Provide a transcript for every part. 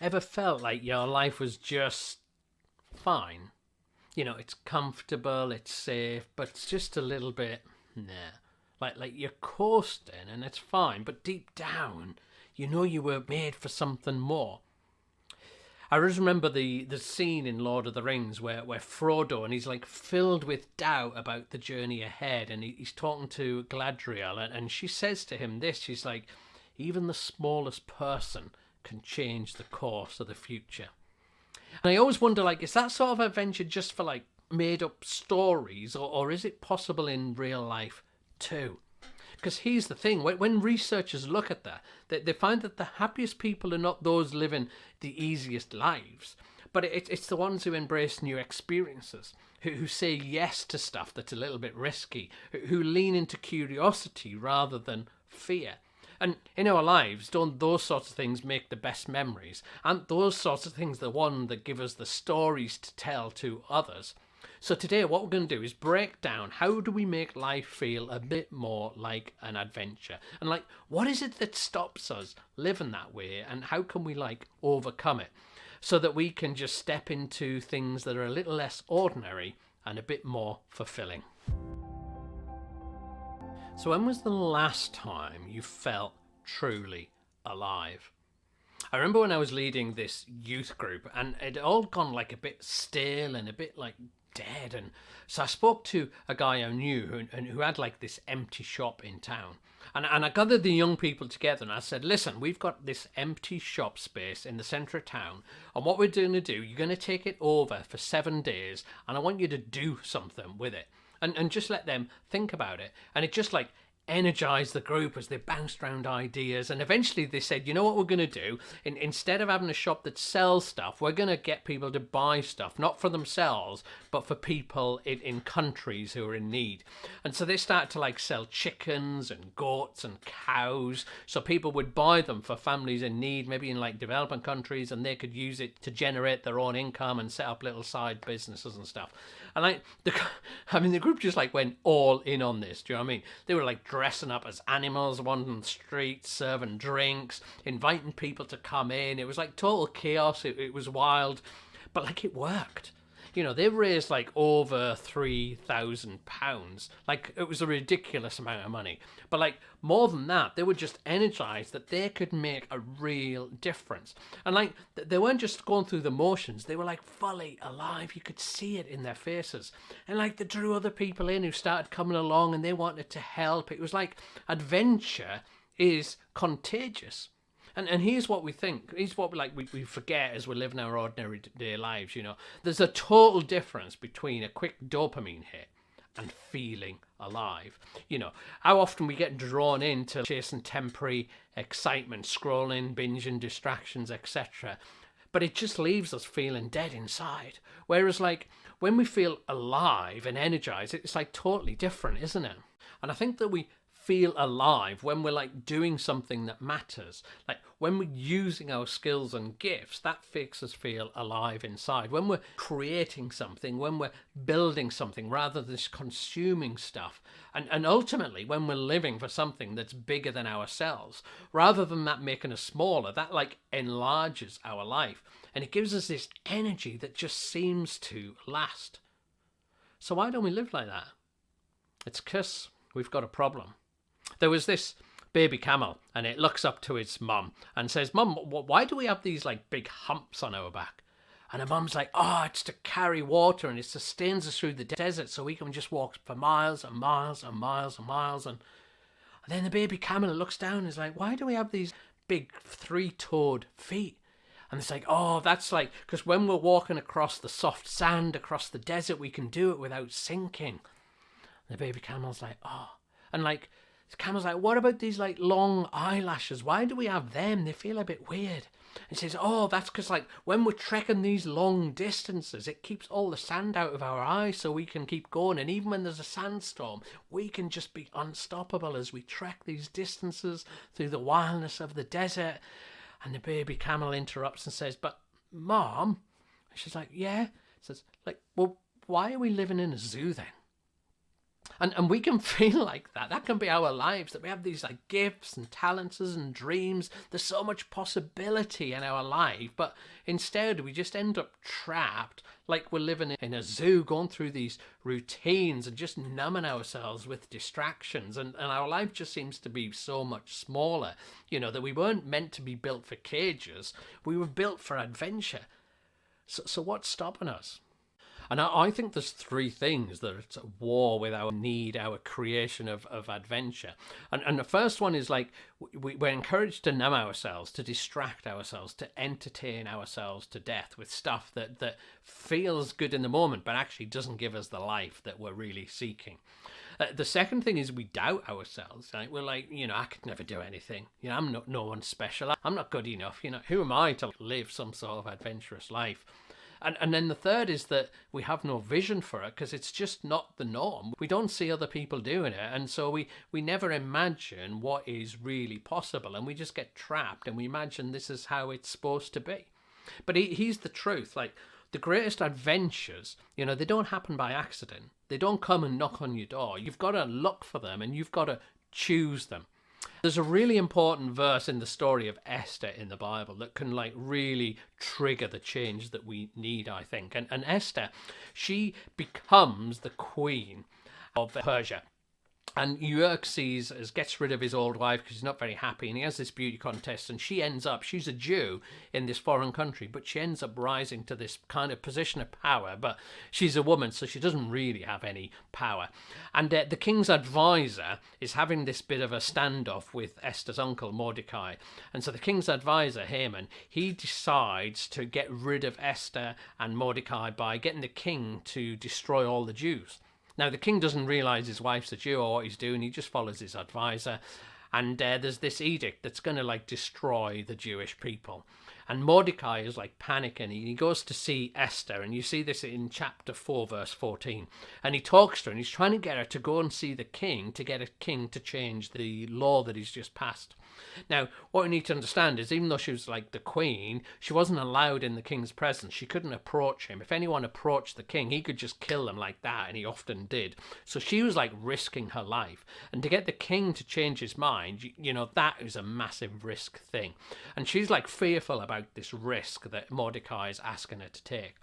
Ever felt like your life was just fine? You know, it's comfortable, it's safe, but it's just a little bit, nah. Like you're coasting and it's fine, but deep down, you know you were made for something more. I just remember the scene in Lord of the Rings where Frodo, and he's like filled with doubt about the journey ahead, and he's talking to Galadriel, and she says to him this, she's like, even the smallest person can change the course of the future. And I always wonder, like, is that sort of adventure just for like made up stories, or is it possible in real life too? Because here's the thing, when researchers look at that, they find that the happiest people are not those living the easiest lives, but it's the ones who embrace new experiences, who say yes to stuff that's a little bit risky, who lean into curiosity rather than fear. And in our lives, don't those sorts of things make the best memories? Aren't those sorts of things the one that give us the stories to tell to others? So today what we're going to do is break down how do we make life feel a bit more like an adventure, and like what is it that stops us living that way, and how can we like overcome it so that we can just step into things that are a little less ordinary and a bit more fulfilling. So when was the last time you felt truly alive? I remember when I was leading this youth group and it all gone like a bit stale and a bit like dead, and so I spoke to a guy I knew who had like this empty shop in town, and I gathered the young people together and I said, listen, we've got this empty shop space in the centre of town, and what we're going to do, you're going to take it over for 7 days, and I want you to do something with it, and just let them think about it. And it just like energized the group as they bounced around ideas, and eventually they said, you know what we're going to do, instead of having a shop that sells stuff, we're going to get people to buy stuff, not for themselves but for people in countries who are in need. And so they started to like sell chickens and goats and cows, so people would buy them for families in need, maybe in like developing countries, and they could use it to generate their own income and set up little side businesses and stuff. And like the group just like went all in on this. Do you know what I mean? They were like dressing up as animals, wandering the streets, serving drinks, inviting people to come in. It was like total chaos. It was wild, but like it worked. You know, they raised like over £3,000. Like it was a ridiculous amount of money. But like more than that, they were just energized that they could make a real difference. And like they weren't just going through the motions, they were like fully alive. You could see it in their faces. And like they drew other people in who started coming along and they wanted to help. It was like adventure is contagious. And here's what we think. Here's what we forget as we're living our ordinary day lives, you know. There's a total difference between a quick dopamine hit and feeling alive. You know, how often we get drawn into chasing temporary excitement, scrolling, binging, distractions, etc. But it just leaves us feeling dead inside. Whereas like when we feel alive and energized, it's like totally different, isn't it? And I think that we feel alive when we're like doing something that matters, like when we're using our skills and gifts, that makes us feel alive inside. When we're creating something, when we're building something rather than just consuming stuff, and ultimately when we're living for something that's bigger than ourselves, rather than that making us smaller, that like enlarges our life, and it gives us this energy that just seems to last. So why don't we live like that? It's 'cause we've got a problem. There was this baby camel, and it looks up to its mum and says, Mum, why do we have these like big humps on our back? And her mum's like, oh, it's to carry water and it sustains us through the desert so we can just walk for miles and miles and miles and miles. And then the baby camel looks down and is like, why do we have these big 3-toed feet? And it's like, oh, that's like, because when we're walking across the soft sand, across the desert, we can do it without sinking. And the baby camel's like, oh. And like, the camel's like, what about these like long eyelashes? Why do we have them? They feel a bit weird. And he says, oh, that's because like when we're trekking these long distances, it keeps all the sand out of our eyes so we can keep going. And even when there's a sandstorm, we can just be unstoppable as we trek these distances through the wildness of the desert. And the baby camel interrupts and says, but Mom, and she's like, yeah. Says, like, well, why are we living in a zoo then? And we can feel like that. That can be our lives, that we have these like gifts and talents and dreams. There's so much possibility in our life, but instead we just end up trapped like we're living in a zoo, going through these routines and just numbing ourselves with distractions. And our life just seems to be so much smaller, that we weren't meant to be built for cages. We were built for adventure. So what's stopping us? And I think there's three things that are at war with our need, our creation of adventure. And the first one is like we're encouraged to numb ourselves, to distract ourselves, to entertain ourselves to death with stuff that feels good in the moment, but actually doesn't give us the life that we're really seeking. The second thing is we doubt ourselves. Right? We're like, I could never do anything. I'm no one special. I'm not good enough. Who am I to live some sort of adventurous life? And then the third is that we have no vision for it because it's just not the norm. We don't see other people doing it. And so we never imagine what is really possible. And we just get trapped and we imagine this is how it's supposed to be. But here's the truth. Like the greatest adventures, they don't happen by accident. They don't come and knock on your door. You've got to look for them and you've got to choose them. There's a really important verse in the story of Esther in the Bible that can like really trigger the change that we need, I think. And Esther, she becomes the queen of Persia. And Xerxes gets rid of his old wife because he's not very happy, and he has this beauty contest, and she's a Jew in this foreign country, but she ends up rising to this kind of position of power, but she's a woman, so she doesn't really have any power. And the king's advisor is having this bit of a standoff with Esther's uncle, Mordecai. And so the king's advisor, Haman, he decides to get rid of Esther and Mordecai by getting the king to destroy all the Jews. Now, the king doesn't realise his wife's a Jew or what he's doing. He just follows his advisor. And there's this edict that's going to like destroy the Jewish people. And Mordecai is like panicking. He goes to see Esther. And you see this in chapter 4, verse 14. And he talks to her and he's trying to get her to go and see the king to get a king to change the law that he's just passed. Now, what we need to understand is even though she was like the queen, she wasn't allowed in the king's presence. She couldn't approach him. If anyone approached the king, he could just kill them like that, and he often did. So she was like risking her life. And to get the king to change his mind, that is a massive risk thing. And she's like fearful about this risk that Mordecai is asking her to take.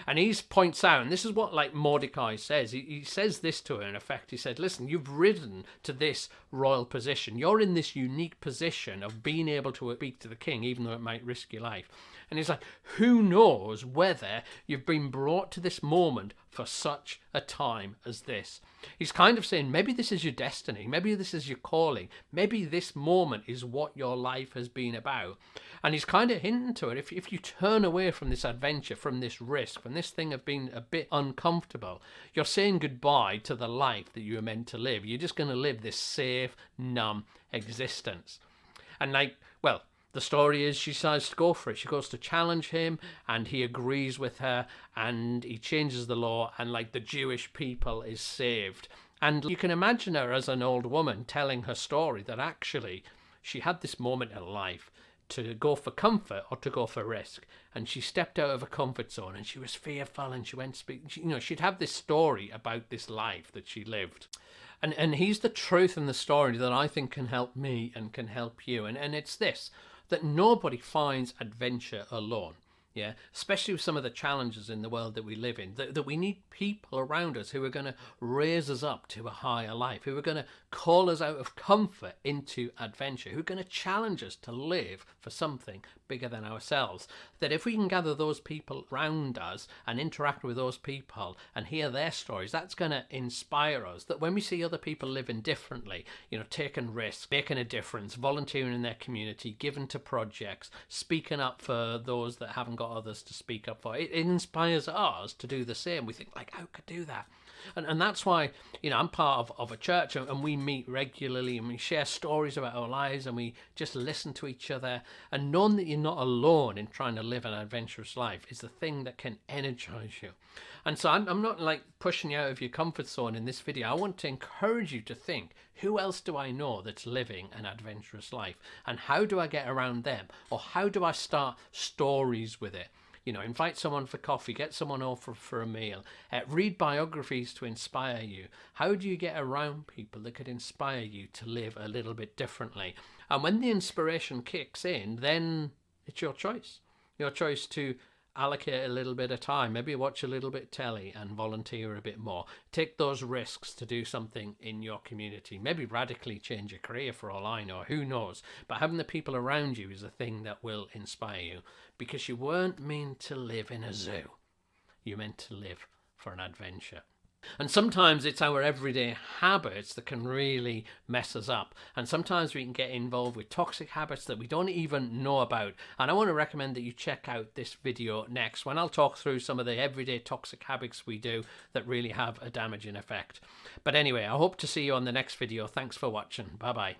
And he points out, and this is what like Mordecai says, he says this to her in effect. He said, listen, you've risen to this royal position. You're in this unique position of being able to speak to the king, even though it might risk your life. And he's like, who knows whether you've been brought to this moment for such a time as this? He's kind of saying, maybe this is your destiny. Maybe this is your calling. Maybe this moment is what your life has been about. And he's kind of hinting to it, if you turn away from this adventure, from this risk, from this thing of being a bit uncomfortable, you're saying goodbye to the life that you were meant to live. You're just going to live this safe, numb existence. And the story is she decides to go for it. She goes to challenge him and he agrees with her and he changes the law and the Jewish people is saved. And you can imagine her as an old woman telling her story that actually she had this moment in life to go for comfort or to go for risk. And she stepped out of her comfort zone and she was fearful and she went speak. She'd have this story about this life that she lived. And here's the truth in the story that I think can help me and can help you. And it's this, that nobody finds adventure alone. Yeah, especially with some of the challenges in the world that we live in, that we need people around us who are going to raise us up to a higher life, who are going to call us out of comfort into adventure, who are going to challenge us to live for something bigger than ourselves. That if we can gather those people around us and interact with those people and hear their stories, that's going to inspire us. That when we see other people living differently, taking risks, making a difference, volunteering in their community, giving to projects, speaking up for those that haven't got others to speak up for, it inspires us to do the same. We think, how could I do that? And that's why, I'm part of a church and we meet regularly and we share stories about our lives and we just listen to each other. And knowing that you're not alone in trying to live an adventurous life is the thing that can energize you. And so I'm not pushing you out of your comfort zone in this video. I want to encourage you to think, who else do I know that's living an adventurous life? And how do I get around them? Or how do I start stories with it? You know, invite someone for coffee, get someone over for a meal, read biographies to inspire you. How do you get around people that could inspire you to live a little bit differently? And when the inspiration kicks in, then it's your choice. Your choice to allocate a little bit of time, maybe watch a little bit telly and volunteer a bit more. Take those risks to do something in your community, maybe radically change your career for all I know, who knows. But having the people around you is the thing that will inspire you, because you weren't meant to live in a zoo. You're meant to live for an adventure. And sometimes it's our everyday habits that can really mess us up. And sometimes we can get involved with toxic habits that we don't even know about. And I want to recommend that you check out this video next, when I'll talk through some of the everyday toxic habits we do that really have a damaging effect. But anyway, I hope to see you on the next video. Thanks for watching. Bye bye.